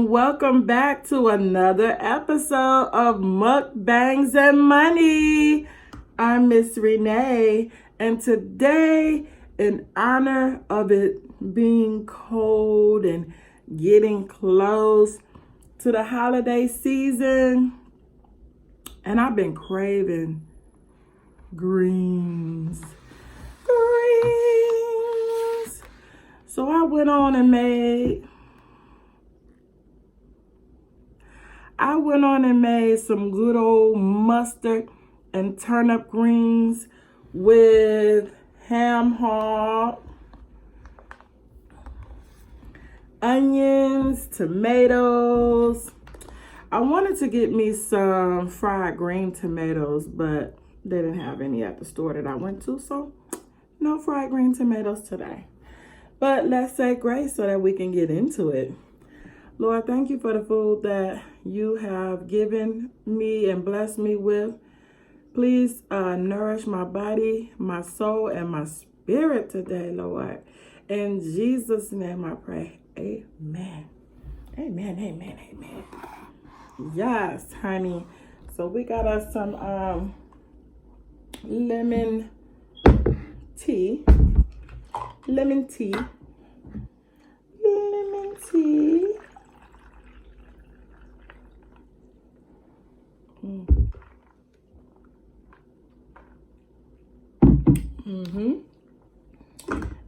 and welcome back to another episode of Mukbangs and Money. I'm Miss Renee, and today, in honor of it being cold and getting close to the holiday season, and I've been craving greens. So I went on and made some good old mustard and turnip greens with ham hock, onions, tomatoes. I wanted to get me some fried green tomatoes, but they didn't have any at the store that I went to, so no fried green tomatoes today. But let's say grace so that we can get into it. Lord, thank you for the food that you have given me and blessed me with. Please nourish my body, my soul, and my spirit today, Lord. In Jesus' name I pray. Amen. Amen, amen, amen. Yes, honey. So we got us some lemon tea. Lemon tea.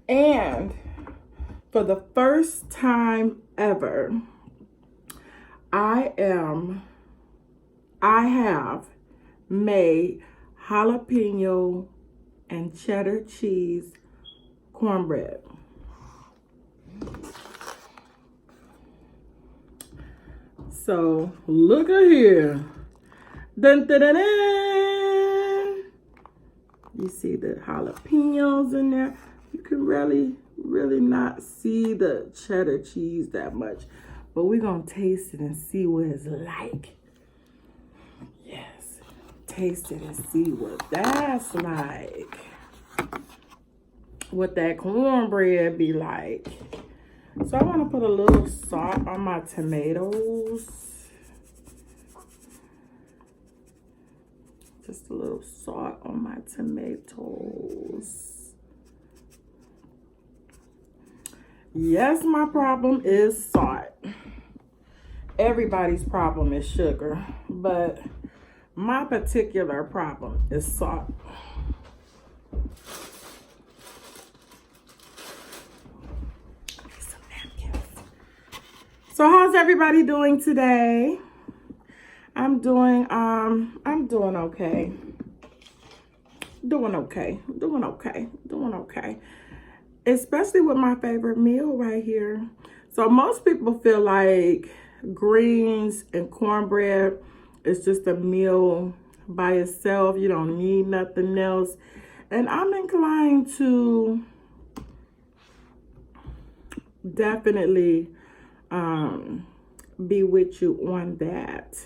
And for the first time ever, I have made jalapeno and cheddar cheese cornbread. So look at here. Dun, dun, dun, dun. You see the jalapenos in there. You can really not see the cheddar cheese that much, but we're gonna taste it and see what it's like. Yes, taste it and see what that's like. What that cornbread be like. So I want to put a little salt on my tomatoes. Just a little salt on my tomatoes. Yes, my problem is salt. Everybody's problem is sugar, but my particular problem is salt. So how's everybody doing today? I'm doing okay. Doing okay. Especially with my favorite meal right here. So most people feel like greens and cornbread is just a meal by itself. You don't need nothing else. And I'm inclined to definitely be with you on that.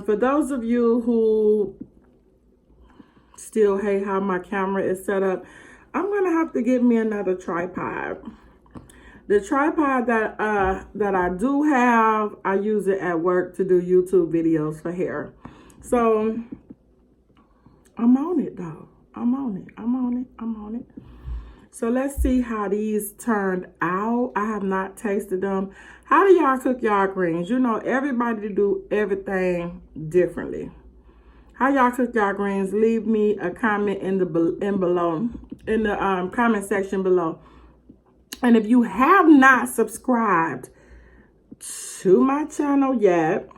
For those of you who still hate how my camera is set up, I'm gonna have to get me another tripod. The tripod that I do have, I use it at work to do YouTube videos for hair. So I'm on it though. I'm on it. So let's see how these turned out. I have not tasted them. How do y'all cook y'all greens? You know, everybody do everything differently. How y'all cook y'all greens? Leave me a comment in the comment section below. And if you have not subscribed to my channel yet,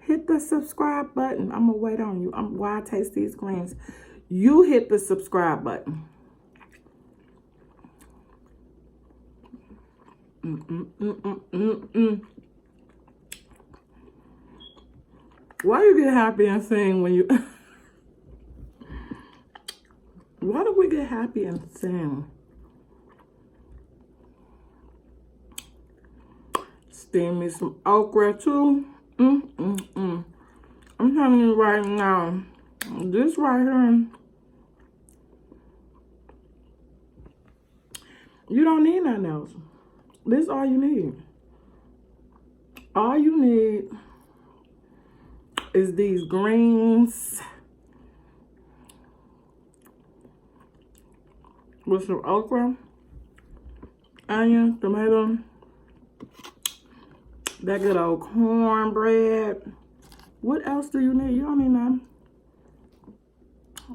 hit the subscribe button. I'm gonna wait on you. While I taste these greens, you hit the subscribe button. Why do you get happy and sing when you... Why do we get happy and sing? Steam me some okra too. I'm telling you right now, this right here, you don't need nothing else. This is all you need. All you need is these greens with some okra, onion, tomato, that good old cornbread. What else do you need? You don't need nothing.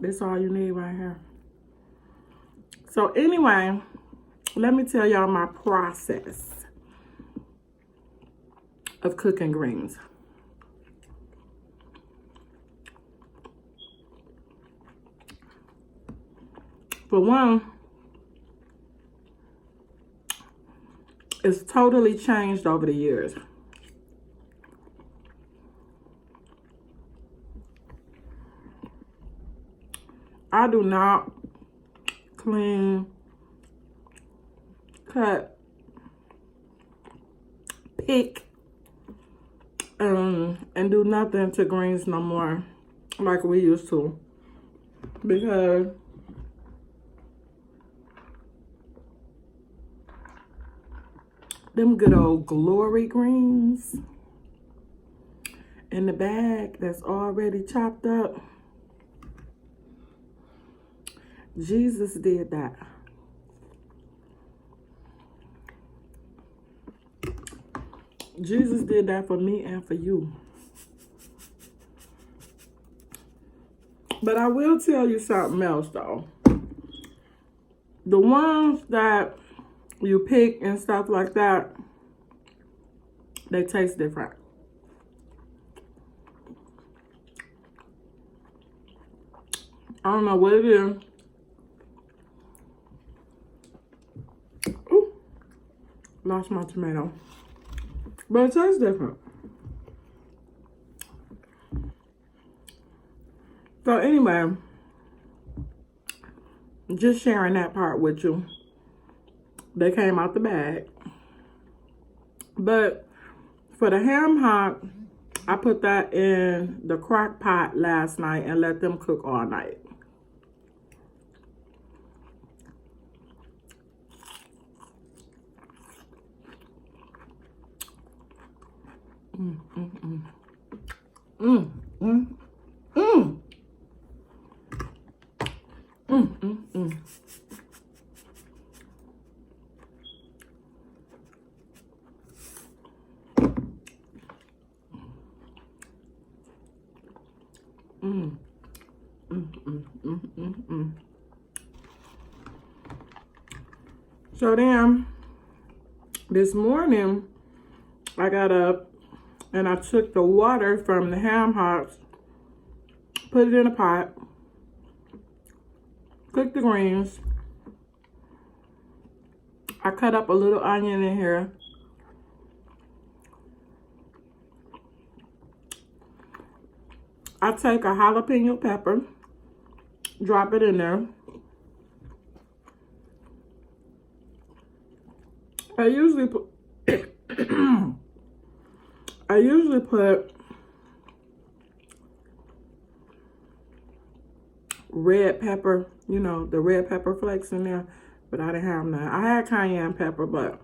That's all you need right here. So anyway, let me tell y'all my process of cooking greens. For one, it's totally changed over the years. I do not clean, cut, pick, and do nothing to greens no more like we used to, because them good old glory greens in the bag that's already chopped up, Jesus did that. Jesus did that for me and for you. But I will tell you something else though. The ones that you pick and stuff like that, they taste different. I don't know what it is. Ooh, lost my tomato. But it tastes different. So anyway, just sharing that part with you. They came out the bag. But for the ham hock, I put that in the crock pot last night and let them cook all night. So then, this morning, I got up and I took the water from the ham hocks, put it in a pot, cooked the greens. I cut up a little onion in here. I take a jalapeno pepper, drop it in there. I usually put red pepper, you know, the red pepper flakes in there, but I didn't have none. I had cayenne pepper, but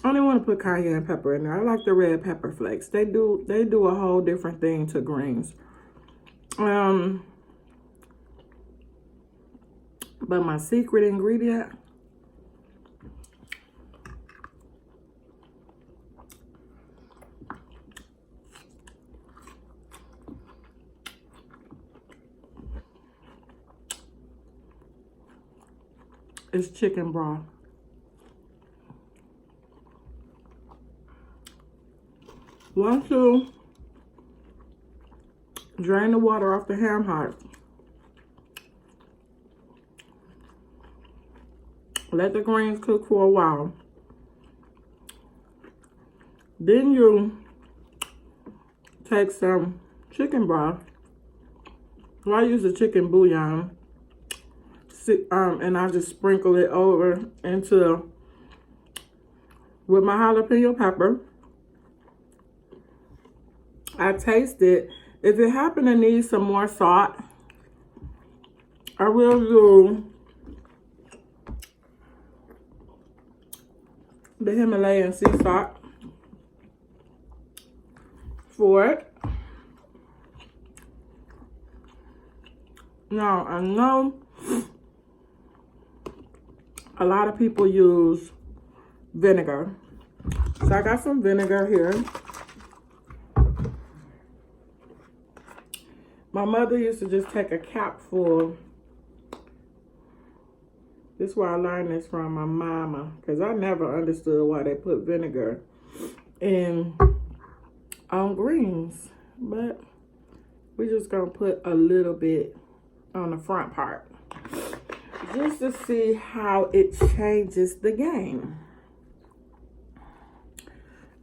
I didn't want to put cayenne pepper in there. I like the red pepper flakes. They do a whole different thing to greens. But my secret ingredient is chicken broth. Once you drain the water off the ham hocks, let the greens cook for a while. Then you take some chicken broth. So I use a chicken bouillon. And I just sprinkle it over into with my jalapeno pepper. I taste it. If it happen to need some more salt, I will do the Himalayan sea salt. for it. Now, I know a lot of people use vinegar. So I got some vinegar here. My mother used to just take a capful. This is where I learned this from my mama, because I never understood why they put vinegar in greens. But we're just gonna put a little bit on the front part, just to see how it changes the game.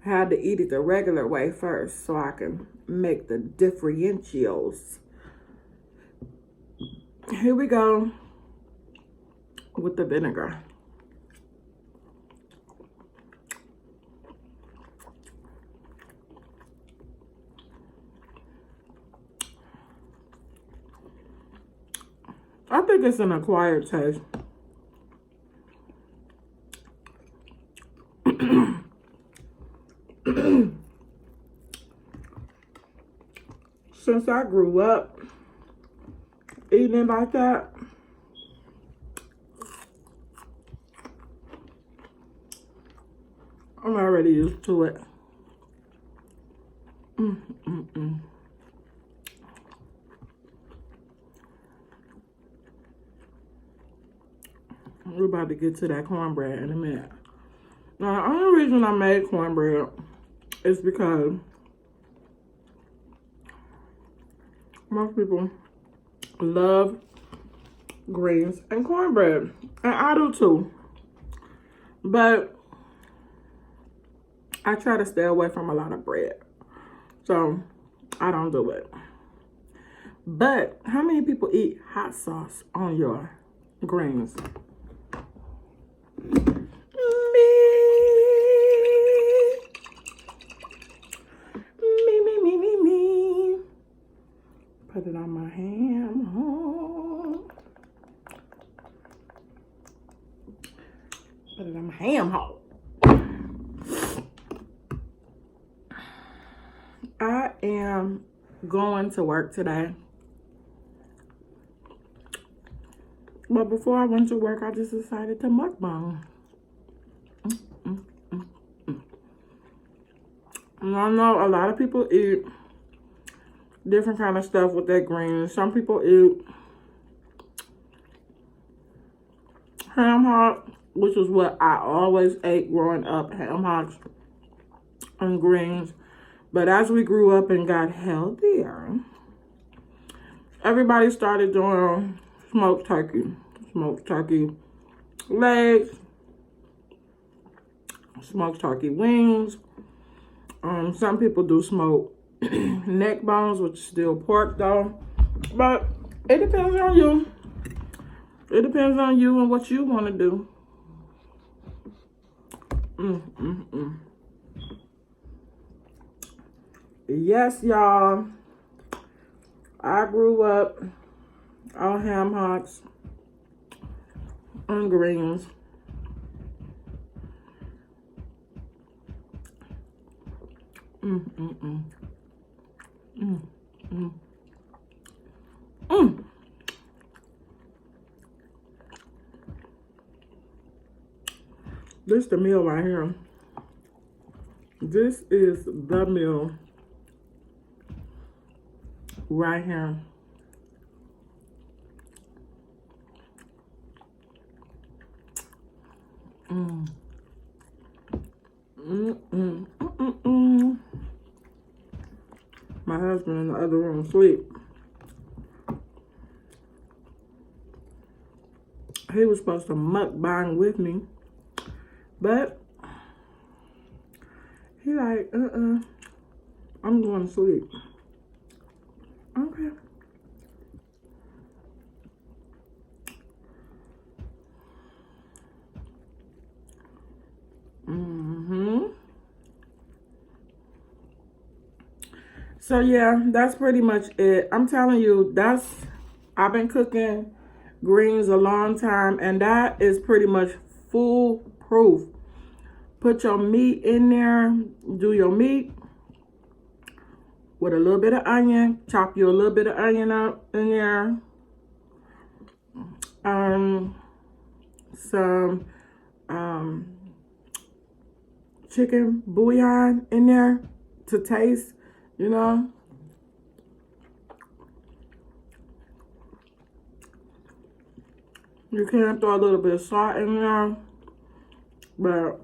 I had to eat it the regular way first so I can make the differentials. Here we go with the vinegar. I think it's an acquired taste. Since I grew up eating it like that, I'm already used to it. We're about to get to that cornbread in a minute. Now, the only reason I made cornbread is because most people love greens and cornbread. And I do too. But I try to stay away from a lot of bread. So I don't do it. But how many people eat hot sauce on your greens? Me. Put it on my ham hock. Put it on my ham hock. I am going to work today. But before I went to work, I just decided to mukbang. And I know a lot of people eat different kind of stuff with their greens. Some people eat ham hock, which is what I always ate growing up, ham hocks and greens. But as we grew up and got healthier, everybody started doing smoked turkey legs, smoked turkey wings. Some people do smoked neck bones, which is still pork though. But it depends on you. It depends on you and what you want to do. Yes, y'all. I grew up on ham hocks and greens. This is the meal right here. This is the meal right here. My husband in the other room asleep. He was supposed to mukbang with me, but he like, I'm going to sleep. Okay. So yeah, that's pretty much it. I'm telling you, I've been cooking greens a long time, and that is pretty much foolproof. Put your meat in there, do your meat, with a little bit of onion. Chop you a little bit of onion up in there. Some chicken bouillon in there to taste, you know. You can throw a little bit of salt in there, but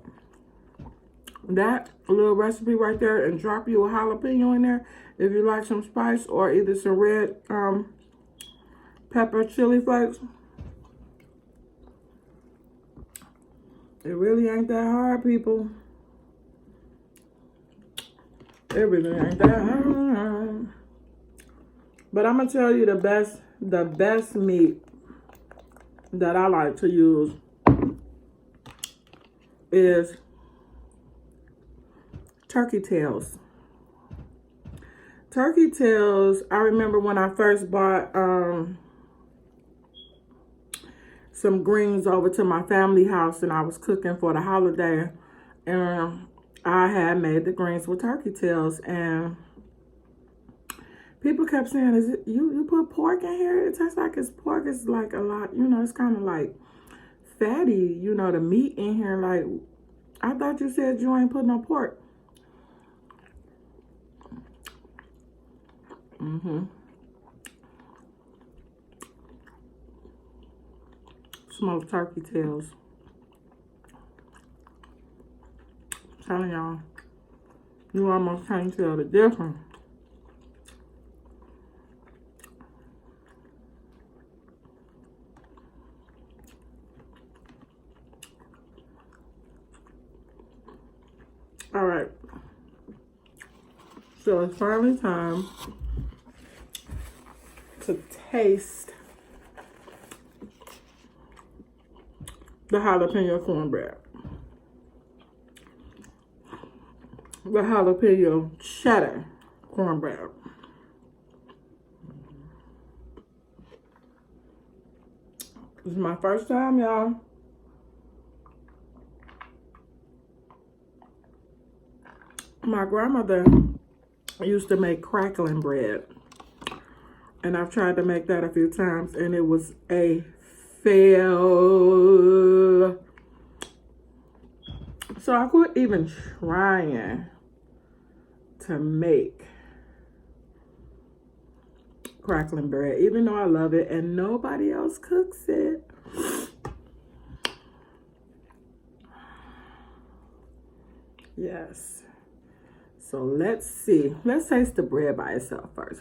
that little recipe right there, and drop you a jalapeno in there if you like some spice, or either some red pepper chili flakes. It really ain't that hard, people. It really ain't that hard. But I'm gonna tell you the best meat that I like to use is turkey tails. Turkey tails, I remember when I first bought some greens over to my family house, and I was cooking for the holiday, and I had made the greens with turkey tails, and people kept saying, "Is it you put pork in here? It tastes like it's pork." It's like a lot, you know, it's kind of like fatty, you know, the meat in here. Like, I thought you said you ain't put no pork. Smoked turkey tails. I'm telling y'all, you almost can't tell the difference. All right, so it's finally time to taste the jalapeno cornbread. The jalapeno cheddar cornbread. This is my first time, y'all. My grandmother used to make crackling bread, and I've tried to make that a few times, and it was a fail. So I quit even trying to make crackling bread, even though I love it and nobody else cooks it. Yes. So let's see. Let's taste the bread by itself first.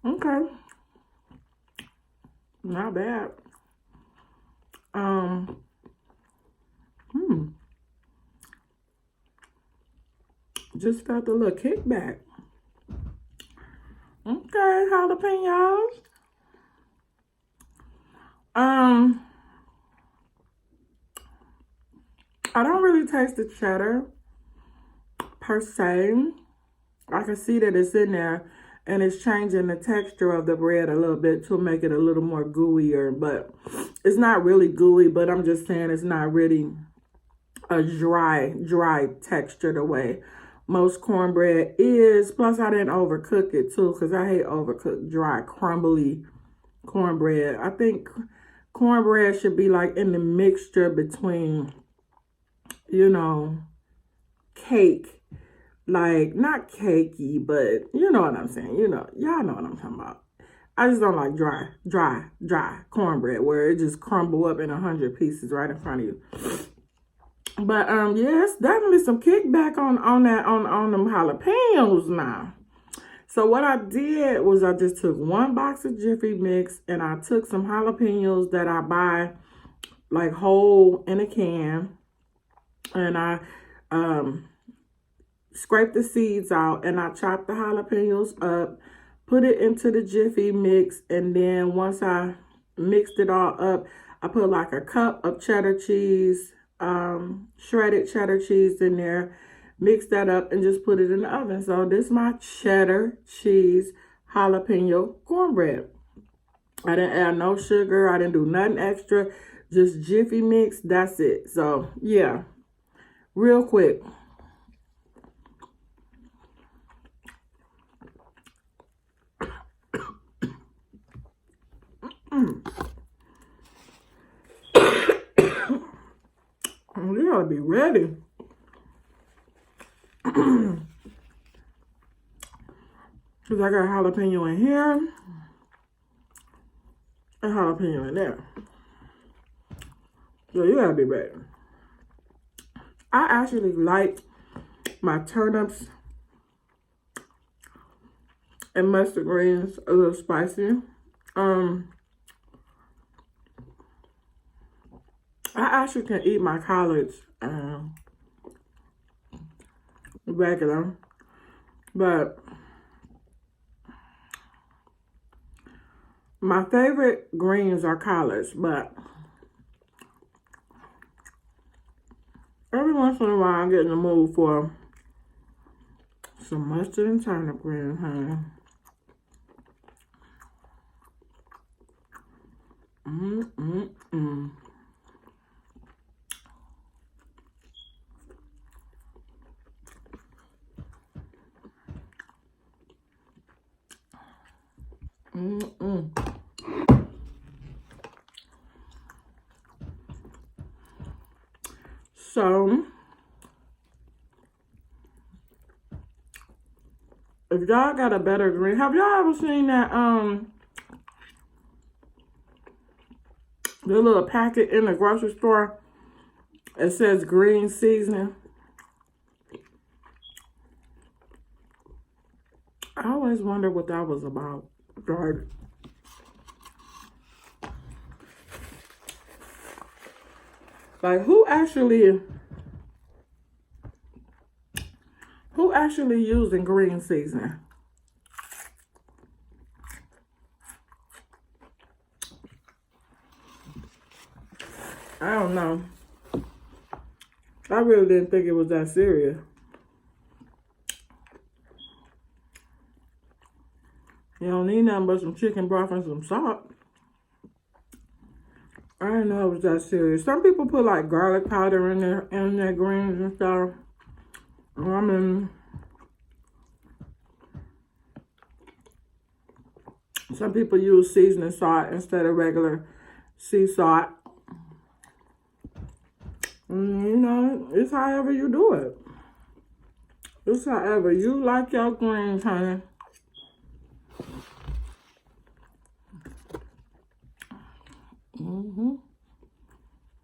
Okay. Not bad. Just felt a little kickback. Okay, jalapenos. I don't really taste the cheddar per se. I can see that it's in there, and it's changing the texture of the bread a little bit to make it a little more gooier, but it's not really gooey, but I'm just saying it's not really a dry texture the way most cornbread is. Plus, I didn't overcook it too, because I hate overcooked, dry, crumbly cornbread. I think cornbread should be like in the mixture between, you know, cake. Like, not cakey, but you know what I'm saying. You know, y'all know what I'm talking about. I just don't like dry cornbread where it just crumble up in 100 pieces right in front of you. But yeah, it's definitely some kickback on them jalapenos now. So what I did was I just took one box of Jiffy Mix, and I took some jalapenos that I buy like whole in a can, and I scrape the seeds out, and I chop the jalapenos up, put it into the Jiffy Mix, and then once I mixed it all up, I put like a cup of cheddar cheese, shredded cheddar cheese in there, mix that up, and just put it in the oven. So this is my cheddar cheese jalapeno cornbread. I didn't add no sugar. I didn't do nothing extra. Just Jiffy mix. That's it. So, yeah. Real quick. You gotta be ready. Because I got jalapeno in here and jalapeno in there. So you gotta be ready. I actually like my turnips and mustard greens a little spicy. I actually can eat my collards regular, but my favorite greens are collards, but every once in a while I get in the mood for some mustard and turnip greens, honey. So, if y'all got a better green, have y'all ever seen that the little packet in the grocery store? It says green seasoning. I always wonder what that was about. God. Like, who actually using green seasoning? I don't know. I really didn't think it was that serious. You don't need nothing but some chicken broth and some salt. I didn't know it was that serious. Some people put like garlic powder in their greens and stuff. I mean, some people use seasoning salt instead of regular sea salt. You know, it's however you do it. It's however you like your greens, honey.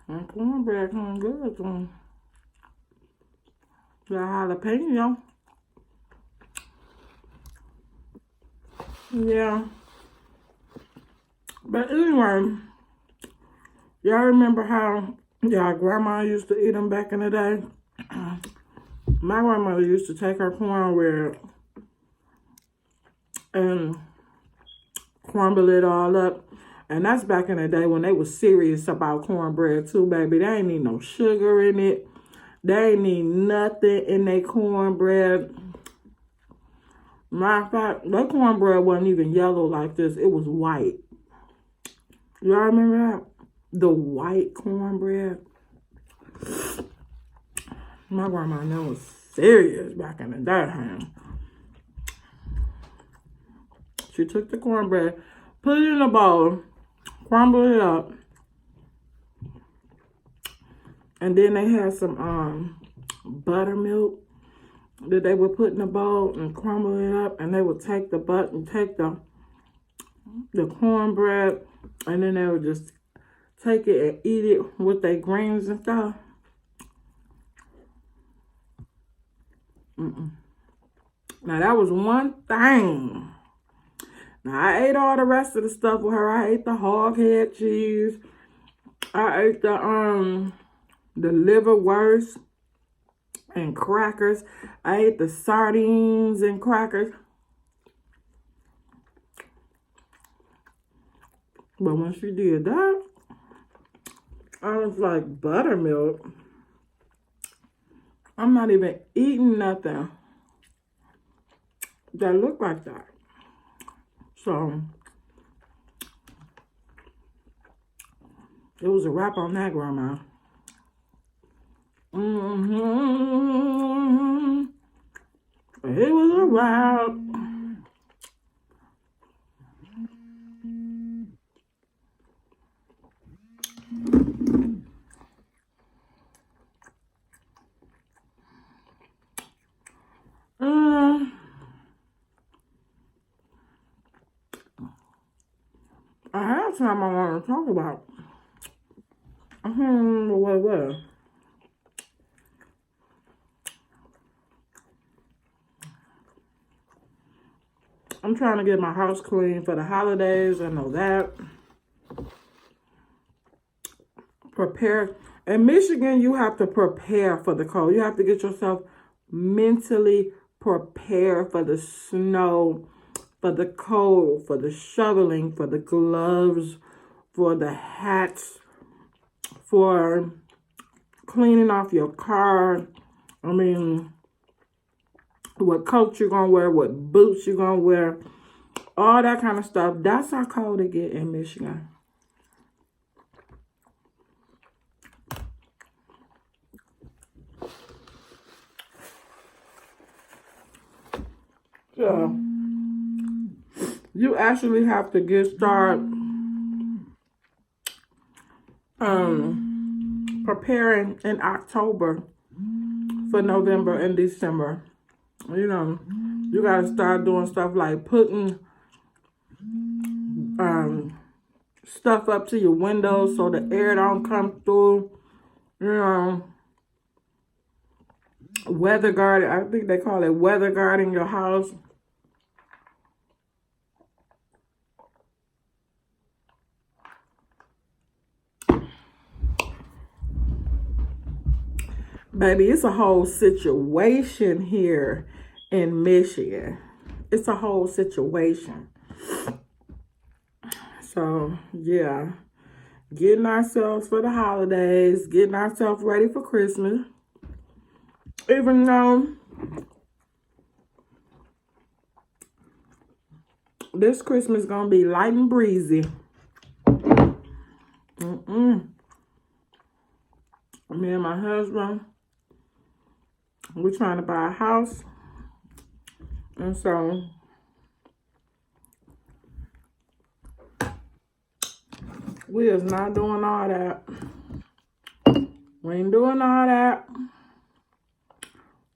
And cornbread comes good to the jalapeno. Yeah. But anyway, y'all remember how y'all grandma used to eat them back in the day? My grandmother used to take her cornbread and crumble it all up. And that's back in the day when they was serious about cornbread too, baby. They ain't need no sugar in it. They ain't need nothing in their cornbread. Matter of fact, that cornbread wasn't even yellow like this. It was white. Y'all remember that? The white cornbread. My grandma knew was serious back in the day, honey. She took the cornbread, put it in a bowl, crumbled it up, and then they had some buttermilk that they would put in a bowl and crumble it up, and they would take the cornbread, and then they would just take it and eat it with their greens and stuff. Now that was one thing. Now I ate all the rest of the stuff with her. I ate the hog head cheese. I ate the liverwurst and crackers. I ate the sardines and crackers. But when she did that, I was like, buttermilk? I'm not even eating nothing that looked like that. So, It was a wrap on that, Grandma. It was a wrap. I have something I want to talk about. What it was. I'm trying to get my house clean for the holidays. I know that. Prepare. In Michigan, you have to prepare for the cold. You have to get yourself mentally prepared for the snow, for the cold, for the shoveling, for the gloves, for the hats, for cleaning off your car. I mean, what coat you're gonna wear, what boots you're gonna wear, all that kind of stuff. That's how cold it get in Michigan. So you actually have to start preparing in October for November and December. You know, you gotta start doing stuff like putting stuff up to your windows so the air don't come through. You know, weather guarding. I think they call it weather guarding your house. Baby, it's a whole situation here in Michigan. It's a whole situation. So, yeah. Getting ourselves for the holidays. Getting ourselves ready for Christmas. Even though this Christmas is going to be light and breezy. Me and my husband, we're trying to buy a house. And so we is not doing all that. We ain't doing all that.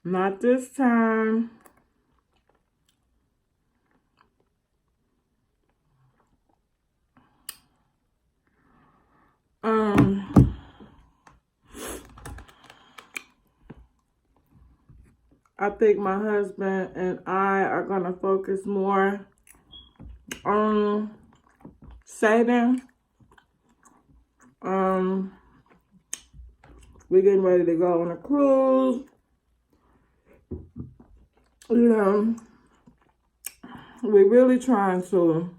Not this time. I think my husband and I are going to focus more on saving. We're getting ready to go on a cruise. You know, we're really trying to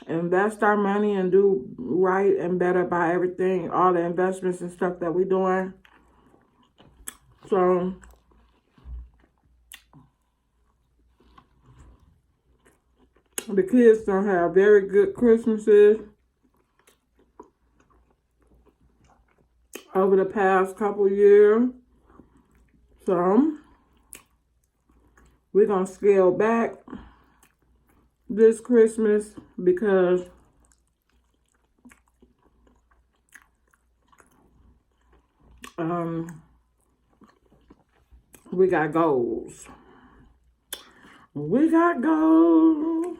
invest our money and do right and better by everything, all the investments and stuff that we're doing. So the kids don't have very good Christmases over the past couple years. So we're going to scale back this Christmas because we got goals. We got goals.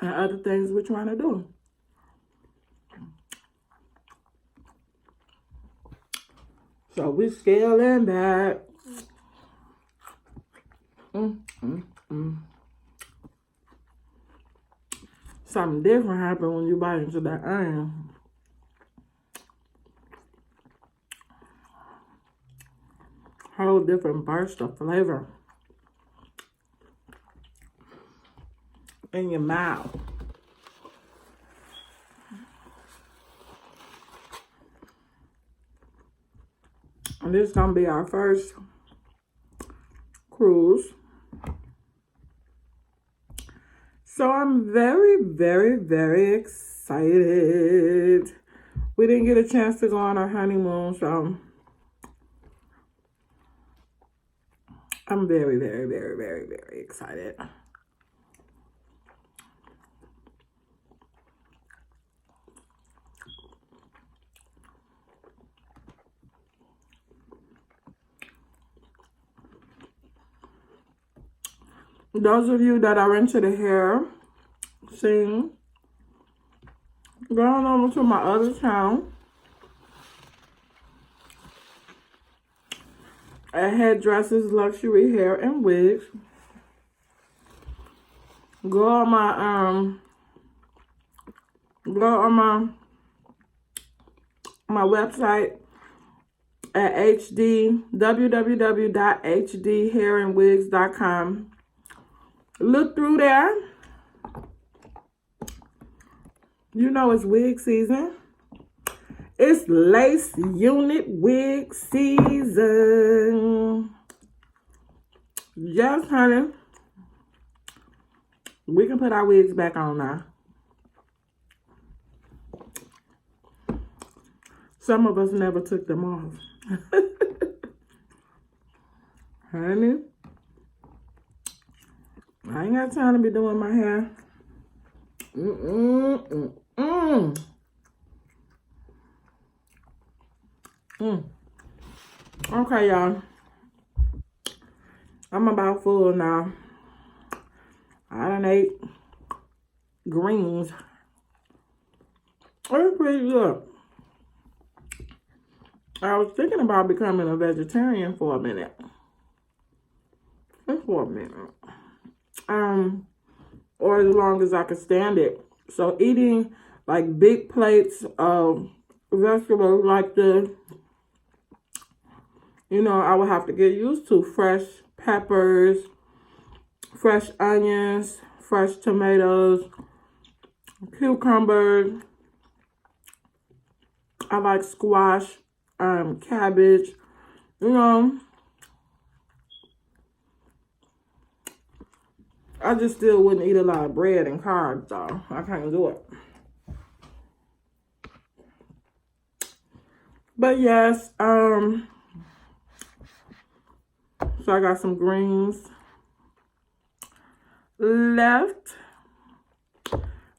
And other things we're trying to do. So we're scaling back. Something different happened when you bite into that onion. Whole different burst of flavor in your mouth. And this is gonna be our first cruise. So I'm very, very, very excited. excited. We didn't get a chance to go on our honeymoon, so I'm very, very, very, very, very excited. Those of you that are into the hair scene, go on over to my other channel at Hairdressers, Luxury Hair and Wigs. Go on my website at www.hdhairandwigs.com. Look through there. You know it's wig season. It's lace unit wig season. Yes, honey. We can put our wigs back on now. Some of us never took them off. Honey, I ain't got time to be doing my hair. Okay, y'all. I'm about full now. I done ate greens. It's pretty good. I was thinking about becoming a vegetarian for a minute. Just for a minute. Or as long as I could stand it. So eating like big plates of vegetables like this, you know, I would have to get used to fresh peppers, fresh onions, fresh tomatoes, cucumbers. I like squash, cabbage, you know. I just still wouldn't eat a lot of bread and carbs, though. I can't do it. But yes, so I got some greens left.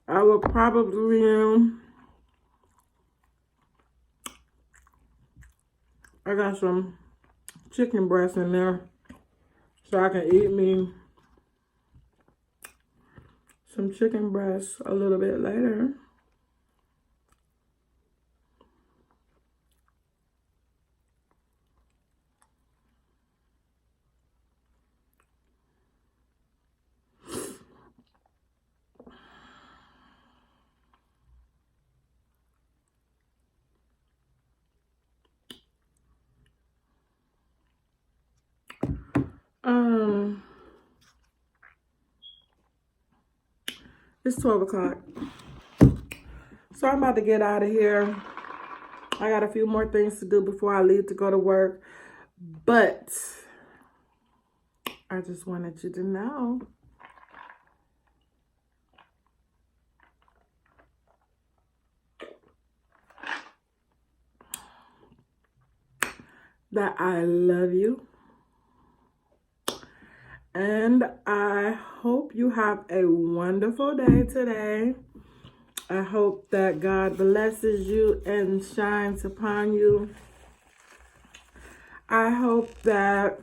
I will probably, I got some chicken breast in there, so I can eat me some chicken breast a little bit later. It's 12 o'clock. So I'm about to get out of here. I got a few more things to do before I leave to go to work. But I just wanted you to know that I love you. And I hope you have a wonderful day today. I hope that God blesses you and shines upon you. I hope that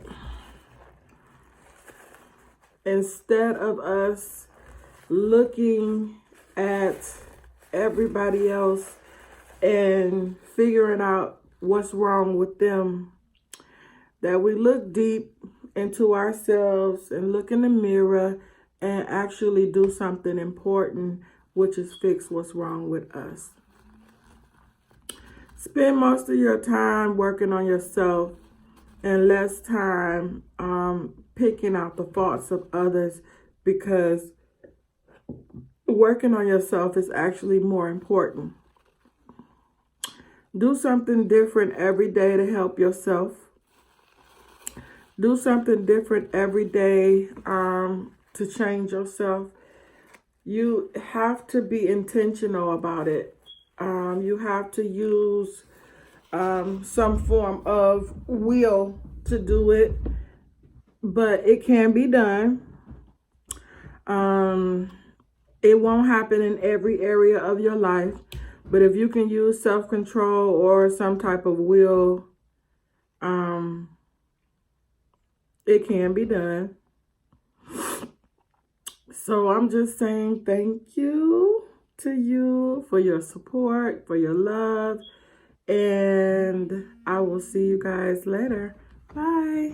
instead of us looking at everybody else and figuring out what's wrong with them, that we look deep into ourselves and look in the mirror and actually do something important, which is fix what's wrong with us. Spend most of your time working on yourself and less time picking out the faults of others, because working on yourself is actually more important. Do something different every day to help yourself. Do something different every day to change yourself. you have to be intentional about it. You have to use some form of will to do it, but it can be done. It won't happen in every area of your life, but if you can use self-control or some type of will, it can be done. So I'm just saying thank you to you for your support, for your love, and I will see you guys later. Bye.